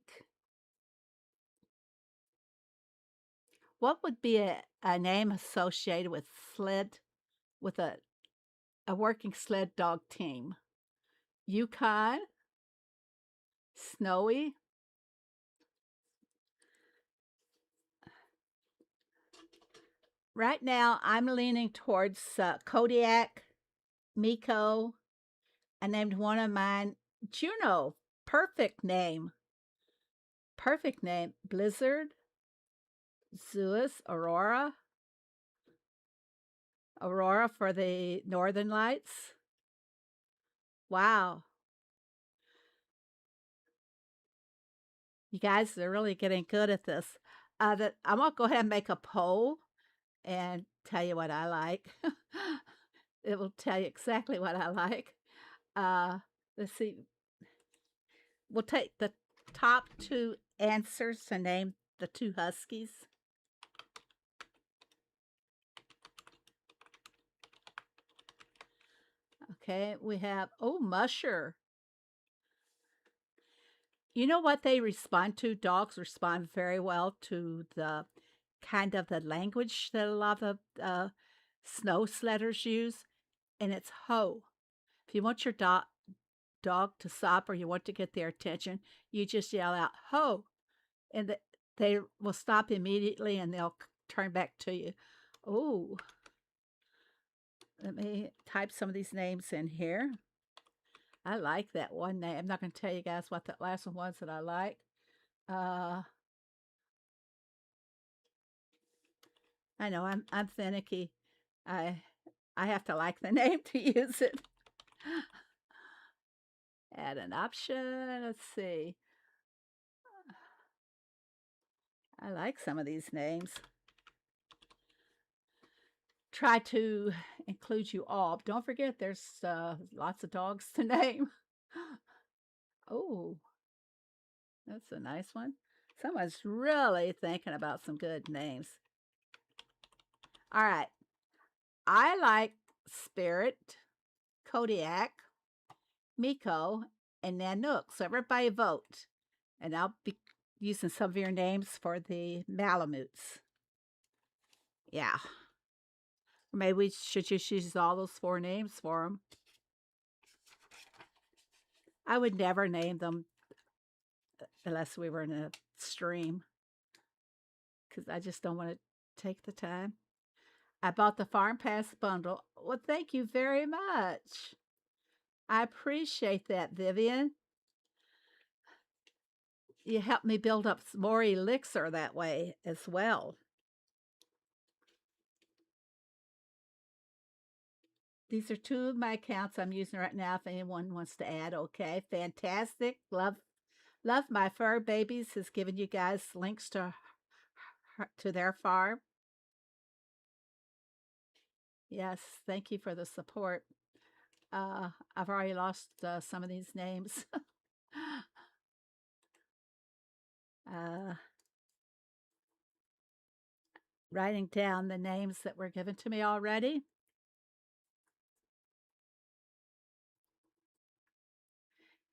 What would be a name associated with sled, with a working sled dog team? Yukon, Snowy. Right now, I'm leaning towards Kodiak, Miko. I named one of mine Juno. Perfect name. Perfect name. Blizzard, Zeus, Aurora. Aurora for the Northern Lights. Wow. You guys are really getting good at this. I'm going to go ahead and make a poll and tell you what I like. It will tell you exactly what I like. Let's see. We'll take the top 2 answers to name the 2 huskies. Okay, we have, Musher. You know what they respond to? Dogs respond very well to the kind of the language that a lot of snow sledders use, and it's ho. If you want your dog to stop or you want to get their attention, you just yell out ho, and they will stop immediately and they'll turn back to you. Oh, let me type some of these names in here. I like that one name. I'm not going to tell you guys what that last one was that I like. I know I'm finicky. I I have to like the name to use it. Add an option. Let's see. I like some of these names. Try to include you all. Don't forget, there's lots of dogs to name. Oh, that's a nice one. Someone's really thinking about some good names. All right. I like Spirit, Kodiak, Miko, and Nanook. So everybody vote. And I'll be using some of your names for the Malamutes. Yeah. Maybe we should just use all those 4 names for them. I would never name them unless we were in a stream, because I just don't want to take the time. I bought the Farm Pass bundle. Well, thank you very much. I appreciate that, Vivian. You helped me build up more elixir that way as well. These are 2 of my accounts I'm using right now if anyone wants to add. Okay, fantastic. Love My Fur Babies has given you guys links to their farm. Yes, thank you for the support. I've already lost some of these names. Writing down the names that were given to me already.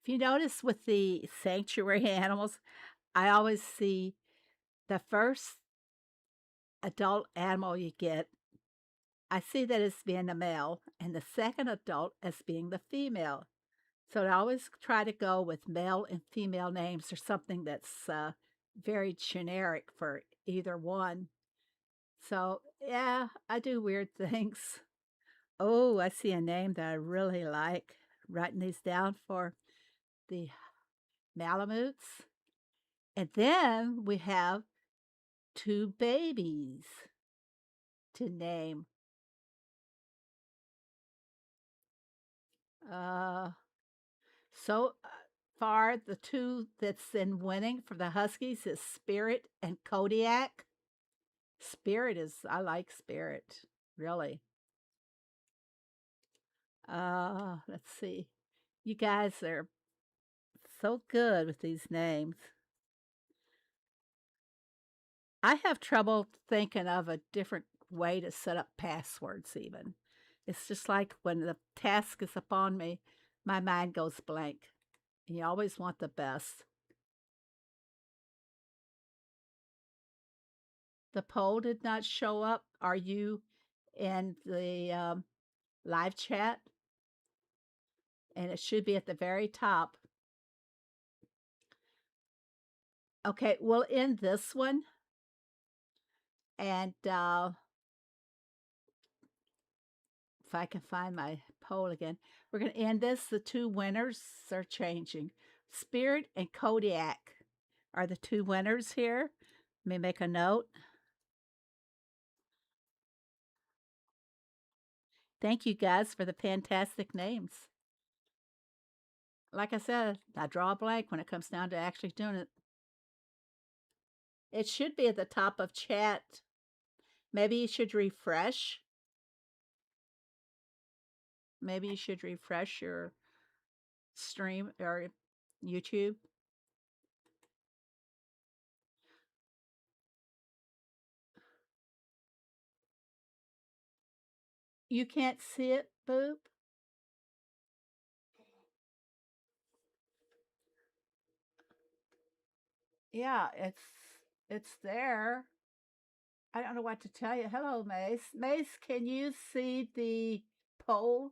If you notice with the sanctuary animals, I always see the first adult animal you get, I see that as being the male, and the second adult as being the female. So I always try to go with male and female names or something that's very generic for either one. So, yeah, I do weird things. Oh, I see a name that I really like. Writing these down for the Malamutes. And then we have 2 babies to name. So far, the 2 that's in winning for the Huskies is Spirit and Kodiak. Spirit I like Spirit, really. Let's see. You guys are so good with these names. I have trouble thinking of a different way to set up passwords, even. It's just like when the task is upon me, my mind goes blank. And you always want the best. The poll did not show up. Are you in the live chat? And it should be at the very top. Okay, we'll end this one. And if I can find my poll again, we're going to end this. The two winners are changing. Spirit and Kodiak are the two winners here. Let me make a note. Thank you guys for the fantastic names. Like I said, I draw a blank when it comes down to actually doing it. It should be at the top of chat. Maybe you should refresh. Maybe you should refresh your stream or YouTube. You can't see it, Boop? Yeah, it's there. I don't know what to tell you. Hello, Mace. Mace, can you see the poll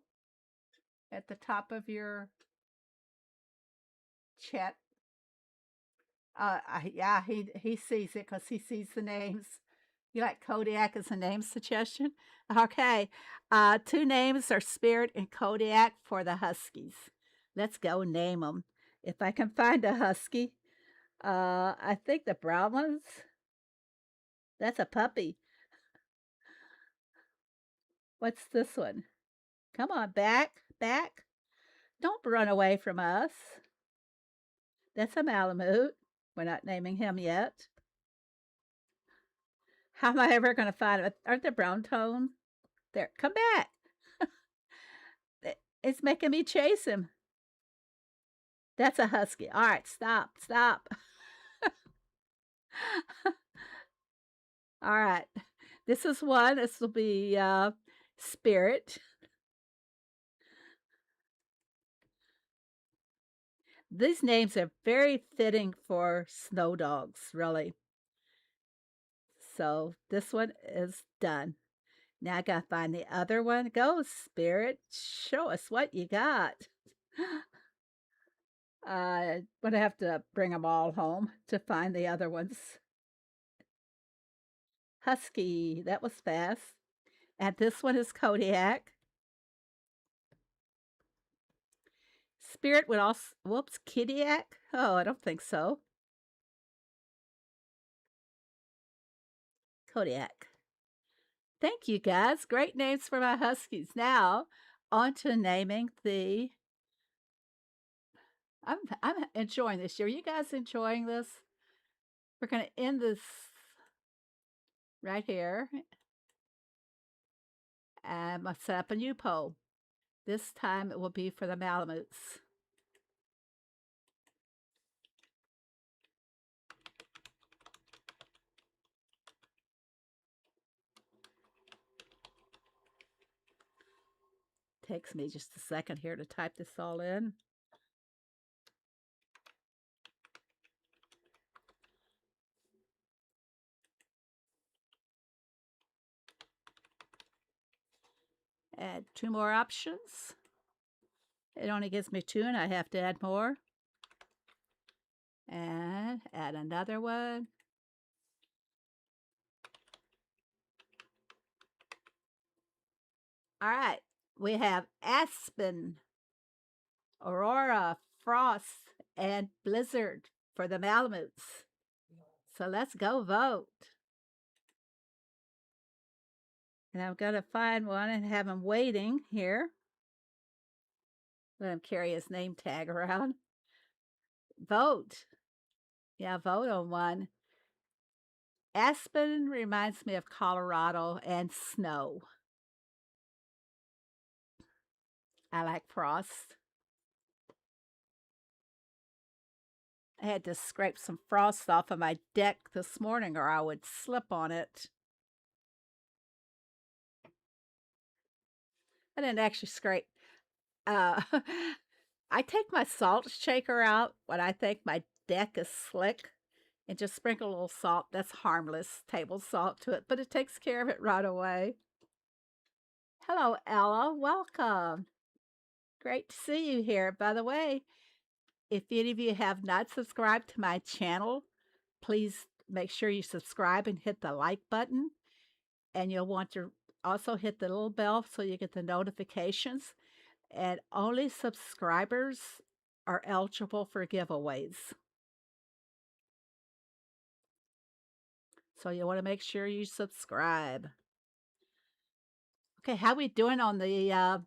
at the top of your chat? Yeah, he sees it because he sees the names. You like Kodiak as a name suggestion? Okay. Two names are Spirit and Kodiak for the Huskies. Let's go name them. If I can find a husky. I think the brown ones. That's a puppy. What's this one? Come on, back. Don't run away from us. That's a Malamute. We're not naming him yet. How am I ever going to find him? Aren't they brown tone? There, come back. It's making me chase him. That's a husky. All right, stop. All right. This is one. This will be Spirit. These names are very fitting for snow dogs, really. So this one is done. Now I gotta find the other one. Go, Spirit. Show us what you got. I'm gonna have to bring them all home to find the other ones. Husky, that was fast. And this one is Kodiak. Spirit would also, whoops, Kodiak? Oh, I don't think so. Kodiak. Thank you, guys. Great names for my Huskies. Now, on to naming the... I'm enjoying this. Are you guys enjoying this? We're going to end this right here. And I'm going to set up a new poll. This time it will be for the Malamutes. Takes me just a second here to type this all in. Add two more options. It only gives me two and I have to add more. And add another one. All right, we have Aspen, Aurora, Frost, and Blizzard for the Malamutes. So let's go vote. And I'm going to find one and have him waiting here. Let him carry his name tag around. Vote. Yeah, vote on one. Aspen reminds me of Colorado and snow. I like frost. I had to scrape some frost off of my deck this morning or I would slip on it. I didn't actually scrape. Uh, I take my salt shaker out when I think my deck is slick and just sprinkle a little salt. That's harmless table salt to it, but it takes care of it right away. Hello, Ella. Welcome. Great to see you here. By the way, if any of you have not subscribed to my channel, please make sure you subscribe and hit the like button. And you'll want to also hit the little bell so you get the notifications. And only subscribers are eligible for giveaways. So you want to make sure you subscribe. Okay, how we doing on the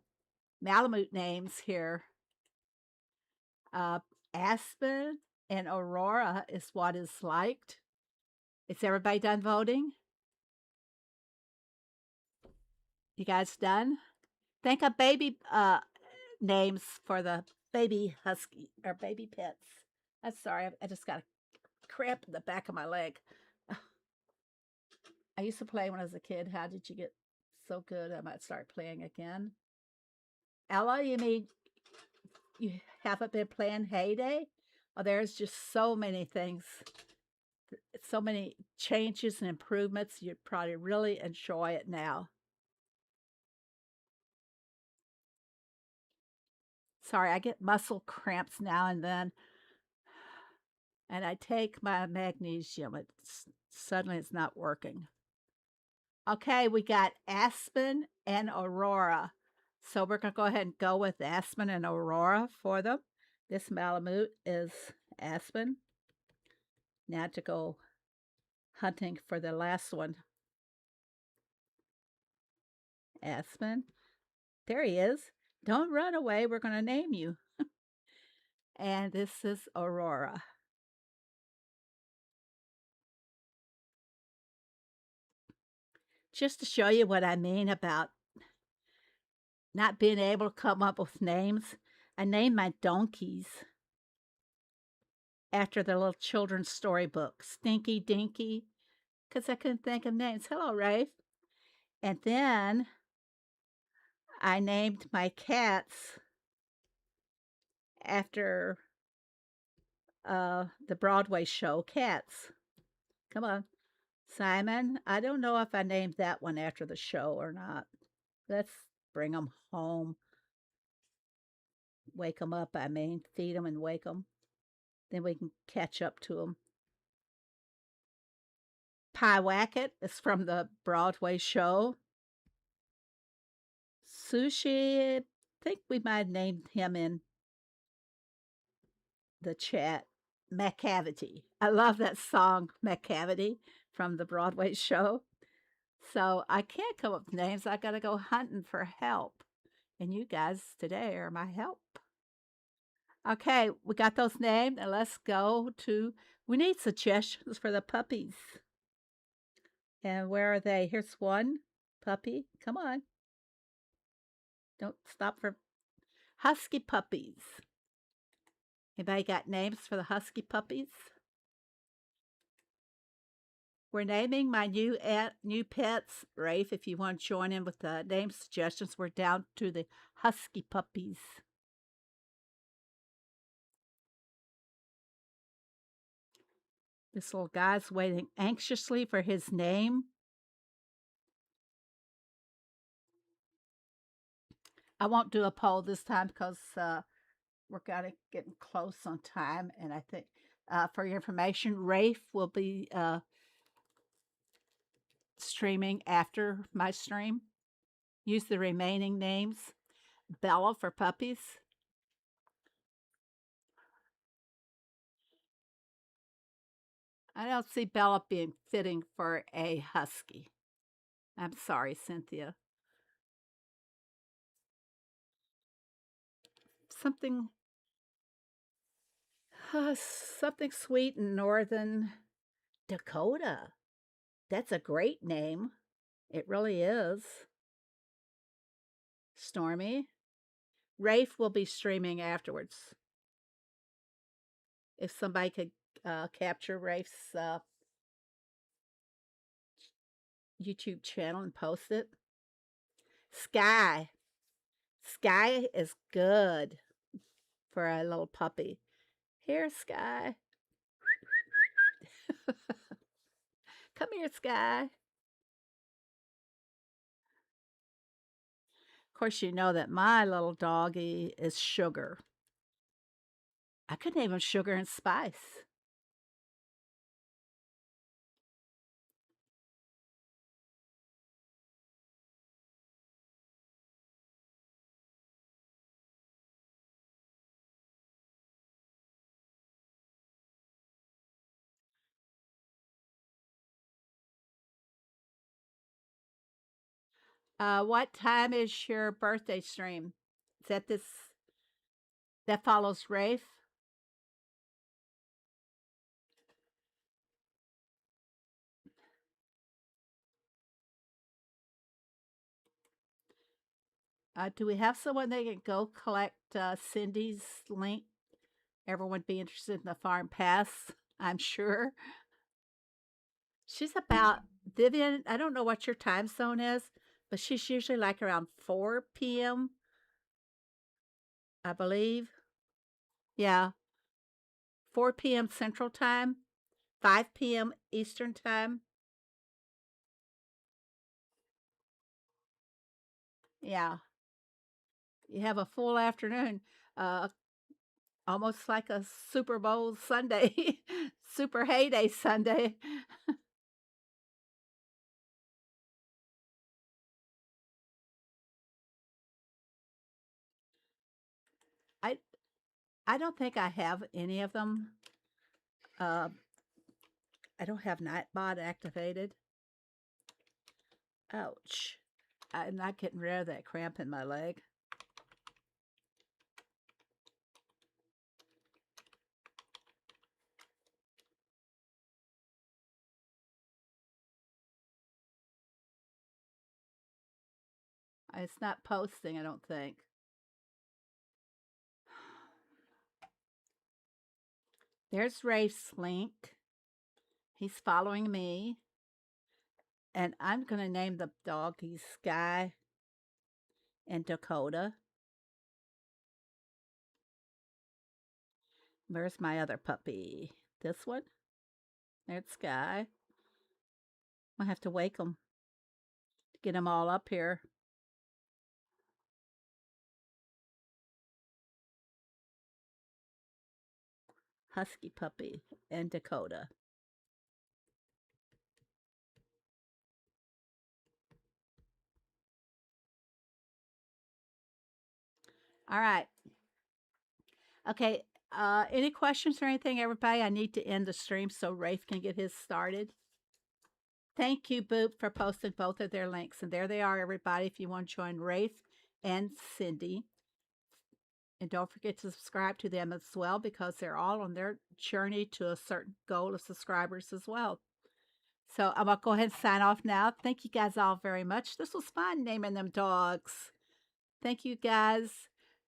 Malamute names here? Aspen and Aurora is what is liked. Is everybody done voting? You guys done? Think of baby names for the baby husky or baby pets. I'm sorry, I just got a cramp in the back of my leg. I used to play when I was a kid. How did you get so good? I might start playing again. Ella, you mean you haven't been playing Heyday? Oh, there's just so many things, so many changes and improvements. You'd probably really enjoy it now. Sorry, I get muscle cramps now and then. And I take my magnesium. Suddenly it's not working. Okay, we got Aspen and Aurora. So we're going to go ahead and go with Aspen and Aurora for them. This Malamute is Aspen. Now to go hunting for the last one. Aspen. There he is. Don't run away. We're going to name you. And this is Aurora. Just to show you what I mean about not being able to come up with names, I named my donkeys after the little children's storybook, Stinky Dinky, because I couldn't think of names. Hello, Rafe. And then I named my cats after the Broadway show, Cats. Come on. Simon, I don't know if I named that one after the show or not. Let's bring them home. Wake them up, I mean. Feed them and wake them. Then we can catch up to them. Pie Wacket is from the Broadway show. Sushi, I think we might have named him in the chat. McCavity. I love that song, McCavity, from the Broadway show. So I can't come up with names. I got to go hunting for help. And you guys today are my help. Okay, we got those named, and let's go to, we need suggestions for the puppies. And where are they? Here's one puppy. Come on. Don't stop for husky puppies. Anybody got names for the husky puppies? We're naming my new pets. Rafe, if you want to join in with the name suggestions, we're down to the husky puppies. This little guy's waiting anxiously for his name. I won't do a poll this time because we're kind of getting close on time. And I think for your information, Rafe will be streaming after my stream. Use the remaining names. Bella for puppies. I don't see Bella being fitting for a husky. I'm sorry, Cynthia. Something sweet in northern Dakota. That's a great name. It really is. Stormy. Rafe will be streaming afterwards. If somebody could capture Rafe's YouTube channel and post it. Sky. Sky is good for a little puppy. Here, Sky. Come here, Sky. Of course, you know that my little doggy is Sugar. I could name him Sugar and Spice. What time is your birthday stream? Is that this that follows Rafe? Do we have someone that can go collect Cindy's link? Everyone would be interested in the farm pass, I'm sure. She's about, Vivian, I don't know what your time zone is, but she's usually like around 4 p.m., I believe. Yeah, 4 p.m. Central Time, 5 p.m. Eastern Time. Yeah, you have a full afternoon, uh, almost like a Super Bowl Sunday, Super Heyday Sunday. I I don't think I have any of them. Uh, I don't have Nightbot activated. Ouch. I'm not getting rid of that cramp in my leg. It's not posting, I don't think. There's Rafe's link. He's following me. And I'm going to name the doggies Sky and Dakota. Where's my other puppy? This one? There's Sky. I have to wake them to get them all up here. Husky puppy and Dakota. All right. Okay. Any questions or anything, everybody? I need to end the stream so Rafe can get his started. Thank you, Boop, for posting both of their links. And there they are, everybody, if you want to join Rafe and Cindy. And don't forget to subscribe to them as well because they're all on their journey to a certain goal of subscribers as well. So I'm going to go ahead and sign off now. Thank you guys all very much. This was fun naming them dogs. Thank you guys.